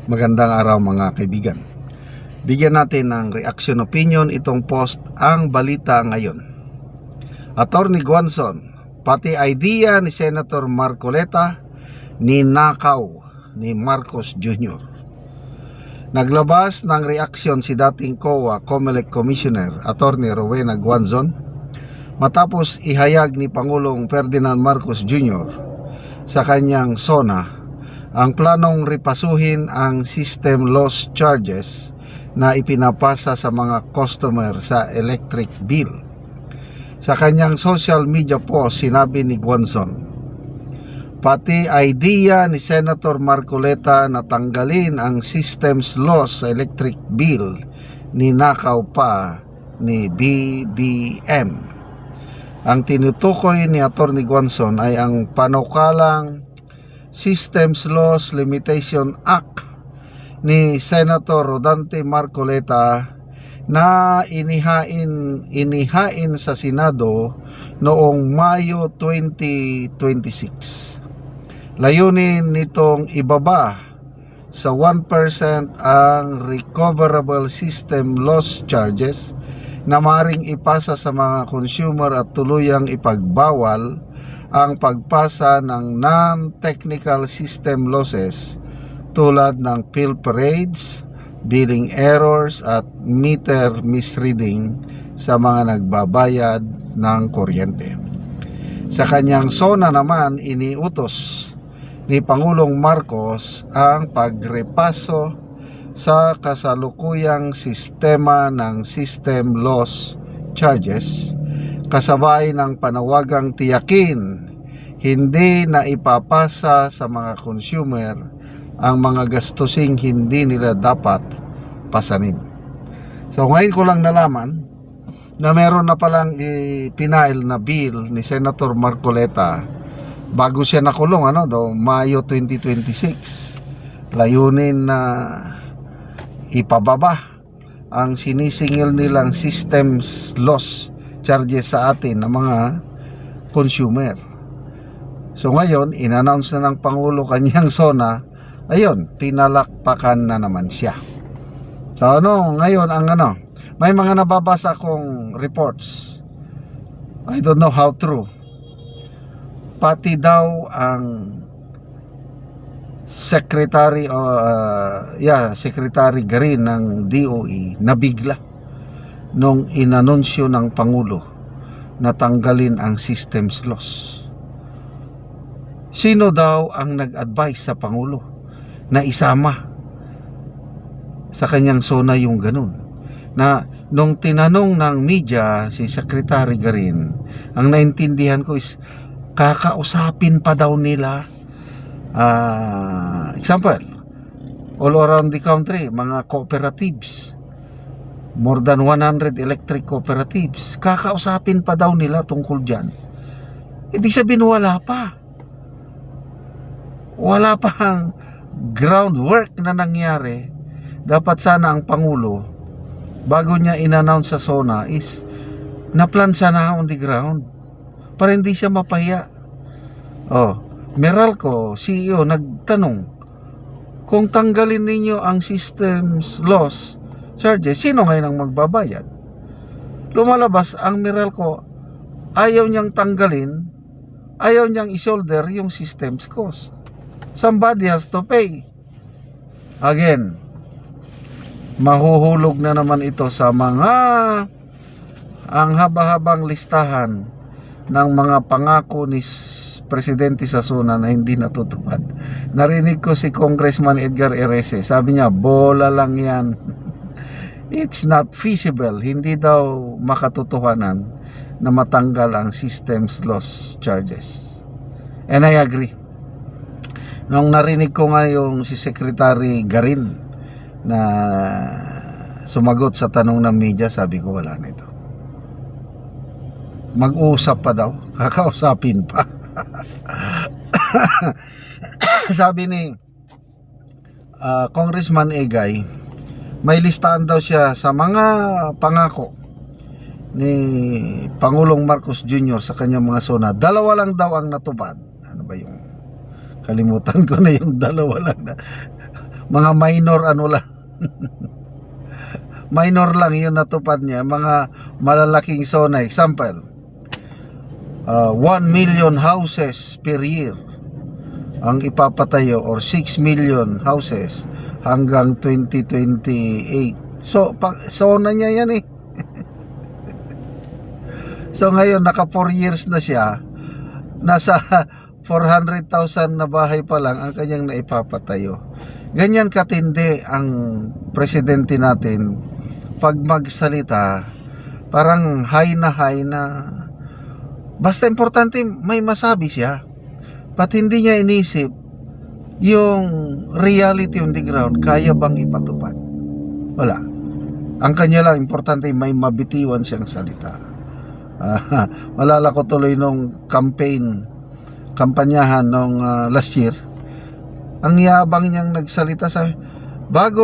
Magandang araw mga kaibigan. Bigyan natin ng reaction opinion itong post ang balita ngayon. Attorney Guanzon, pati idea ni Senator Marcoleta ninakaw ni Marcos Jr. Naglabas ng reaksyon si dating COA COMELEC Commissioner Attorney Rowena Guanzon matapos ihayag ni Pangulong Ferdinand Marcos Jr. sa kanyang SONA ang planong ripasuhin ang system loss charges na ipinapasa sa mga customer sa electric bill. Sa kanyang social media post, sinabi ni Guanzon, pati idea ni Senator Marcoleta na tanggalin ang systems loss sa electric bill ninakaw pa ni BBM. Ang tinutukoy ni Attorney Guanzon ay ang panukalang Systems Loss Limitation Act ni Senator Rodante Marcoleta na inihain sa Senado noong Mayo 2026. Layunin nitong ibaba sa 1% ang recoverable system loss charges na maaaring ipasa sa mga consumer at tuluyang ipagbawal ang pagpasa ng non-technical system losses tulad ng fill parades, billing errors at meter misreading sa mga nagbabayad ng kuryente. Sa kanyang SONA naman, iniutos ni Pangulong Marcos ang pagrepaso sa kasalukuyang sistema ng system loss charges kasabay ng panawagang tiyakin hindi na ipapasa sa mga consumer ang mga gastusing hindi nila dapat pasanin. So ngayon ko lang nalaman na meron na palang ipinail na bill ni Senator Marcoleta bago siya nakulong Mayo 2026. Layunin na ipababa ang sinisingil nilang systems loss charges sa atin ng mga consumer. So ngayon, in-announce na ng Pangulo kanyang SONA, ayun, pinalakpakan na naman siya. So ngayon may mga nababasa kong reports. I don't know how true. Pati daw ang Secretary Garin ng DOE nabigla nung inanunsyo ng Pangulo na tanggalin ang systems loss. Sino daw ang nag-advise sa Pangulo na isama sa kanyang SONA yung ganun? Na nung tinanong ng media si Secretary Garin, ang naintindihan ko is kakausapin pa daw nila example, all around the country, mga cooperatives, more than 100 electric cooperatives. Kakausapin pa daw nila tungkol dyan. Ibig sabihin wala pa ang groundwork na nangyari. Dapat sana ang Pangulo bago niya in-announce sa SONA is naplansa na on the ground para hindi siya mapahiya. Meralco CEO nagtanong, kung tanggalin ninyo ang systems loss charges, sino ngayon ang magbabayad? Lumalabas ang Meralco, ayaw niyang tanggalin, ayaw niyang isolder yung systems cost. Somebody has to pay. Again, mahuhulog na naman ito sa ang haba-habang listahan ng mga pangako ni Presidente sa SONA na hindi natutupad. Narinig ko si Congressman Edgar Erese, sabi niya, bola lang yan. It's not feasible. Hindi daw makatotohanan na matanggal ang systems loss charges. And I agree. Nung narinig ko nga yung si Secretary Garin na sumagot sa tanong ng media, sabi ko wala na ito. Mag-uusap pa daw. Kakausapin pa. Sabi ni Congressman Egay, may listahan daw siya sa mga pangako ni Pangulong Marcos Jr. sa kanyang mga SONA. Dalawa lang daw ang natupad. Ano ba yung kalimutan ko na yung dalawa lang na mga minor ano lang. Minor lang yung natupad niya, mga malalaking zona. Example, 1 million houses per year ang ipapatayo or 6 million houses hanggang 2028. So, zona niya yan eh. So ngayon, naka 4 years na siya, nasa 400,000 na bahay pa lang ang kanyang naipapatayo. Ganyan katindi ang presidente natin pag magsalita, parang high na basta importante may masabi siya. Ba't hindi niya inisip yung reality on the ground, kaya bang ipatupad? Wala. Ang kanya lang importante may mabitiwan siyang salita. Malala ko tuloy nung kampanyahan nung last year, ang yabang niyang nagsalita sa bago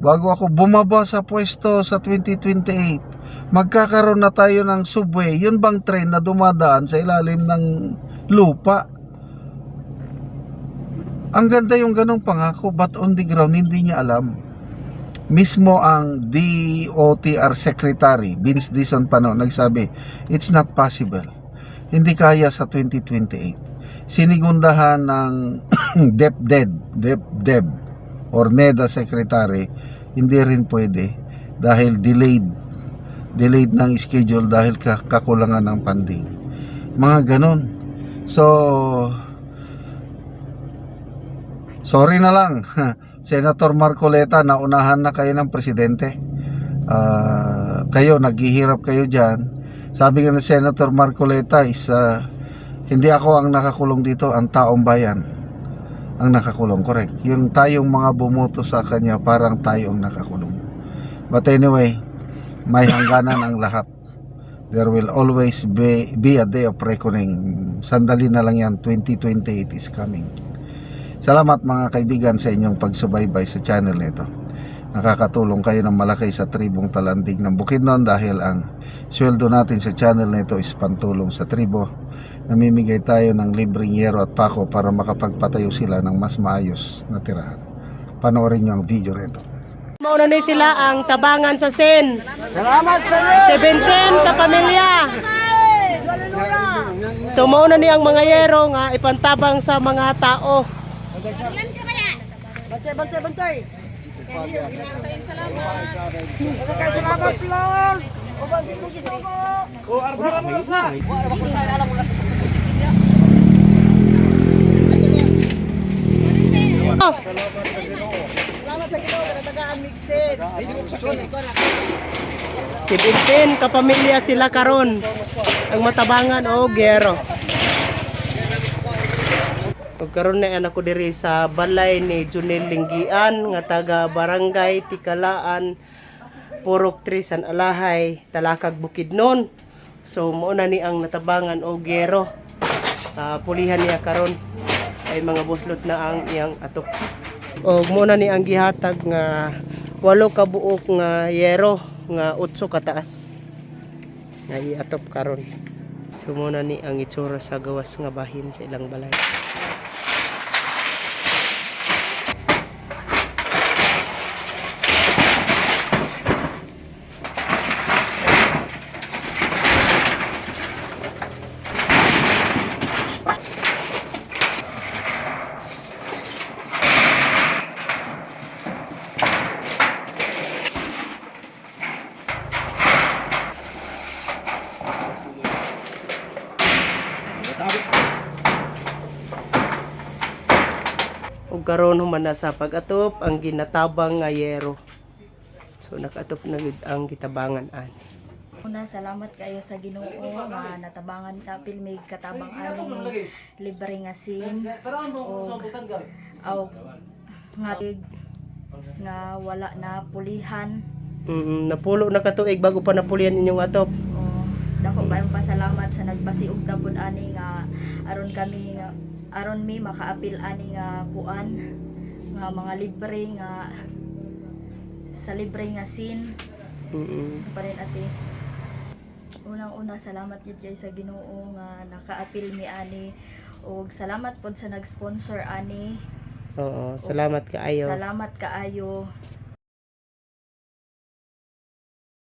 ako bumaba sa pwesto sa 2028, magkakaroon na tayo ng subway. Yun bang train na dumadaan sa ilalim ng lupa? Ang ganda yung ganong pangako, but on the ground hindi niya alam. Mismo ang DOTR Secretary Vince Dizon pa no, nagsabi, it's not possible. Hindi kaya sa 2028. Sinigundahan ng DepDep or NEDA Secretary, hindi rin pwede dahil delayed ng schedule dahil kakulangan ng funding. Mga ganon. So, sorry na lang. Senator Marcoleta, naunahan na kayo ng presidente. Kayo, naghihirap kayo dyan. Sabi nga ng Senator Marcoleta is, hindi ako ang nakakulong dito, ang taong bayan ang nakakulong. Correct. Yung tayong mga bumoto sa kanya, parang tayo ang nakakulong. But anyway, may hangganan ang lahat. There will always be a day of reckoning. Sandali na lang yan, 2028 is coming. Salamat mga kaibigan sa inyong pagsubaybay sa channel nito. Nakakatulong kayo ng malaki sa tribong Talandig ng Bukidnon dahil ang sweldo natin sa channel nito is pantulong sa tribo. Namimigay tayo ng libreng yero at pako para makapagpatayo sila ng mas maayos na tirahan. Panoorin nyo ang video nito. Mauna na sila ang tabangan sa Sen. Salamat sa Diyos! 17 ka pamilya. So mauna ni ang mga yero nga ipantabang sa mga tao. Bantay! Salamat, Lord! Oh. Salamat sa Ginoo na tagaan mixed. 17 ka pamilya sila karon. Ang matabangan o gero. Pagkaroon na anak ko diri sa balay ni Junel Linggian nga taga Barangay Tikalaan, Purok 3 San Alahay, Talakag Bukidnon. So mo na ni ang natabangan o gero. Pulihan niya karon ay mga buslot na ang iyang atok. O muna ni ang gihatag nga 8 ka buok nga yero nga 8 kataas. Nga iatop karon. So muna ni ang itsura sa gawas nga bahin sa ilang balay. Ug karon human na sa pag-atop ang ginatabang nga yero. So nakatop na gid ang gitabangan ani. Una, salamat kayo sa Ginoo nga natabangan ta pilmig katabang aning libre nga sin o nga wala na pulihan. Napulo na katuig bago pa napulian inyong atop. O dako bayong pasalamat sa nagpasiug na pud ani nga aron mi makaapil ani nga kuan nga mga libre nga sa libre nga sin. Pa rin ate. Unang-una salamat gid kay sa Ginoo nga nakaapil mi ani ug salamat pod sa nag-sponsor ani Oo, salamat kaayo. Salamat kaayo.